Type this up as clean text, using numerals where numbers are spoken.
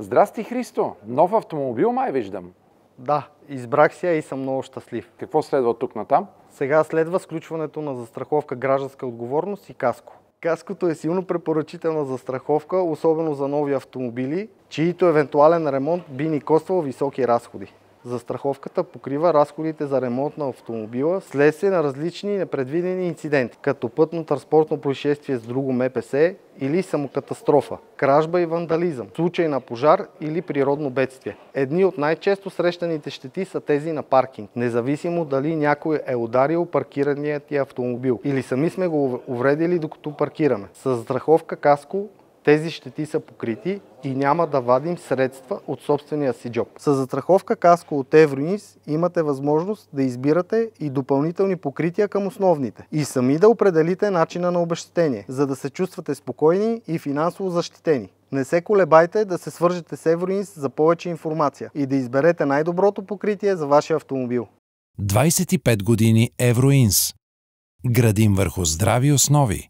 Здрасти, Христо! Нов автомобил май виждам. Да, избрах си я и съм много щастлив. Какво следва от тук натам? Сега следва сключването на застраховка гражданска отговорност и каско. Каското е силно препоръчителна застраховка, особено за нови автомобили, чието евентуален ремонт би ни коствал високи разходи. Застраховката покрива разходите за ремонт на автомобила вследствие на различни непредвидени инциденти, като пътно-транспортно происшествие с друго МПС или самокатастрофа, кражба и вандализъм, случай на пожар или природно бедствие. Едни от най-често срещаните щети са тези на паркинг, независимо дали някой е ударил паркираният ти автомобил или сами сме го увредили докато паркираме. С застраховка каско тези щети са покрити и няма да вадим средства от собствения си джоб. С застраховка каско от Евроинс имате възможност да избирате и допълнителни покрития към основните и сами да определите начина на обезщетение, за да се чувствате спокойни и финансово защитени. Не се колебайте да се свържете с Евроинс за повече информация и да изберете най-доброто покритие за вашия автомобил. 25 години Евроинс. Градим върху здрави основи.